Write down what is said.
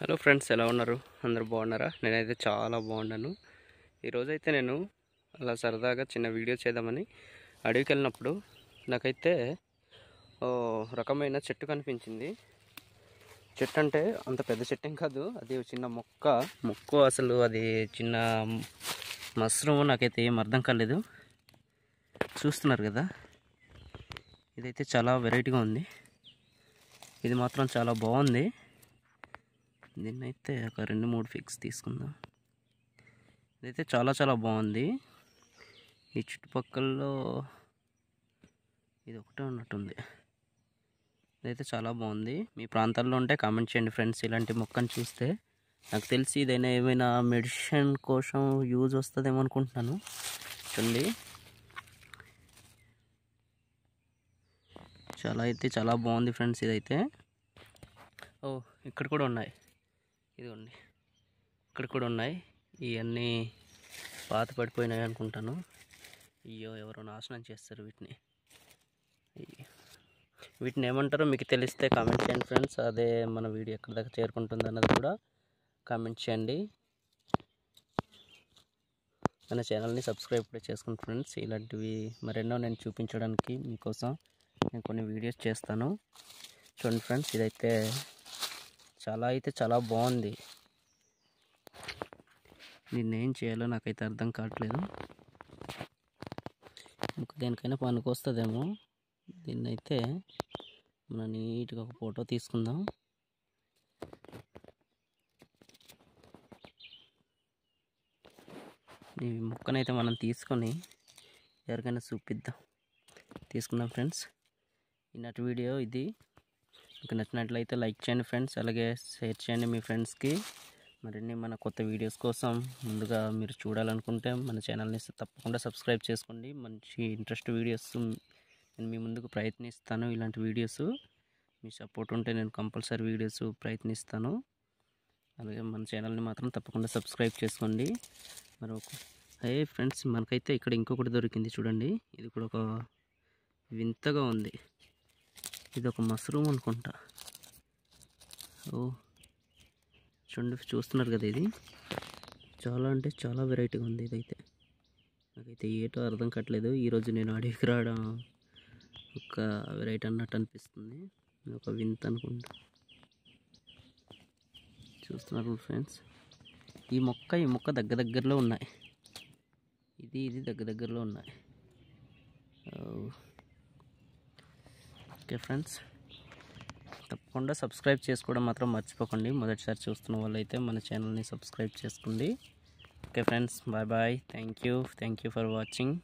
Hello friends, ఎలా ఉన్నారు? అందరూ బాగున్నారా? నేనైతే చాలా బాగున్నాను. ఈరోజైతే నేను అలా సరదాగా చిన్న వీడియో చేద్దామని అడవికి వెళ్ళినప్పుడు నాకైతే ఓ రకమైన చెట్టు కనిపించింది. చెట్టు అంటే అంత పెద్ద చెట్టు ఏం కాదు, అది చిన్న మొక్క అసలు అది చిన్న మష్రూమ్. నాకైతే ఏం అర్థం కాలేదు. చూస్తున్నారు కదా, ఇదైతే చాలా వెరైటీగా ఉంది. ఇది మాత్రం చాలా బాగుంది. దీన్నైతే ఒక 2-3 ఫిక్స్ తీసుకుందాం. ఇదైతే చాలా చాలా బాగుంది. ఈ చుట్టుపక్కలలో ఇది ఒకటే ఉన్నట్టుంది. ఇదైతే చాలా బాగుంది. మీ ప్రాంతాల్లో ఉంటే కామెంట్ చేయండి ఫ్రెండ్స్. ఇలాంటి మొక్కను చూస్తే నాకు తెలిసి ఇదైనా ఏమైనా మెడిసిన్ కోసం యూజ్ వస్తుందేమో అనుకుంటున్నాను. చూడండి, చాలా బాగుంది ఫ్రెండ్స్. ఇదైతే ఇక్కడ కూడా ఉన్నాయి. ఇదిగోండి, ఇక్కడ కూడా ఉన్నాయి. ఇవన్నీ పాత పడిపోయినాయి అనుకుంటాను. అయ్యో, ఎవరో నాశనం చేస్తారు వీటిని ఏమంటారో మీకు తెలిస్తే కామెంట్ చేయండి ఫ్రెండ్స్. అదే మన వీడియో ఎక్కడి దాకా చేరుకుంటుంది అన్నది కూడా కామెంట్ చేయండి. మన ఛానల్ని సబ్స్క్రైబ్ కూడా చేసుకోండి ఫ్రెండ్స్. ఇలాంటివి మరెన్నో నేను చూపించడానికి మీకోసం నేను కొన్ని వీడియోస్ చేస్తాను. చూడండి ఫ్రెండ్స్, ఇదైతే చాలా బాగుంది. దీన్ని ఏం చేయాలో నాకైతే అర్థం కావట్లేదు. ఇంకా దేనికైనా పనికి వస్తుందేమో. దీన్నైతే మనం నీట్గా ఒక ఫోటో తీసుకుందాం. ఈ మొక్కనైతే మనం తీసుకొని ఎవరికైనా తీసుకుందాం ఫ్రెండ్స్. ఈనాటి వీడియో ఇది. మీకు నచ్చినట్లయితే లైక్ చేయండి ఫ్రెండ్స్, అలాగే షేర్ చేయండి మీ ఫ్రెండ్స్కి. మరిన్ని మన కొత్త వీడియోస్ కోసం ముందుగా మీరు చూడాలనుకుంటే మన ఛానల్ని తప్పకుండా సబ్స్క్రైబ్ చేసుకోండి. మంచి ఇంట్రెస్ట్ వీడియోస్ నేను మీ ముందుకు ప్రయత్నిస్తాను. ఇలాంటి వీడియోస్ మీ సపోర్ట్ ఉంటే నేను కంపల్సరీ వీడియోస్ ప్రయత్నిస్తాను. అలాగే మన ఛానల్ని మాత్రం తప్పకుండా సబ్స్క్రైబ్ చేసుకోండి. ఫ్రెండ్స్, మనకైతే ఇక్కడ ఇంకొకటి దొరికింది. చూడండి, ఇది కూడా ఒక వింతగా ఉంది. ఇది ఒక మష్రూమ్ అనుకుంటా. చూస్తున్నారు కదా, ఇది చాలా అంటే చాలా వెరైటీగా ఉంది. ఇదైతే నాకైతే ఏటో అర్థం కావట్లేదు. ఈరోజు నేను అడవికి రావడం ఒక వెరైటీ అన్నట్టు అనిపిస్తుంది. ఒక వింత అనుకుంటా. చూస్తున్నారు ఫ్రెండ్స్, ఈ మొక్క దగ్గరలో ఉన్నాయి. ఇది దగ్గరలో ఉన్నాయి. ఓకే ఫ్రెండ్స్, తప్పకుండా సబ్స్క్రైబ్ చేసుకోవడం మాత్రం మర్చిపోకండి. మొదటిసారి చూస్తున్న వాళ్ళైతే మన ఛానల్ని సబ్స్క్రైబ్ చేసుకోండి. Okay friends, bye. Thank you for watching.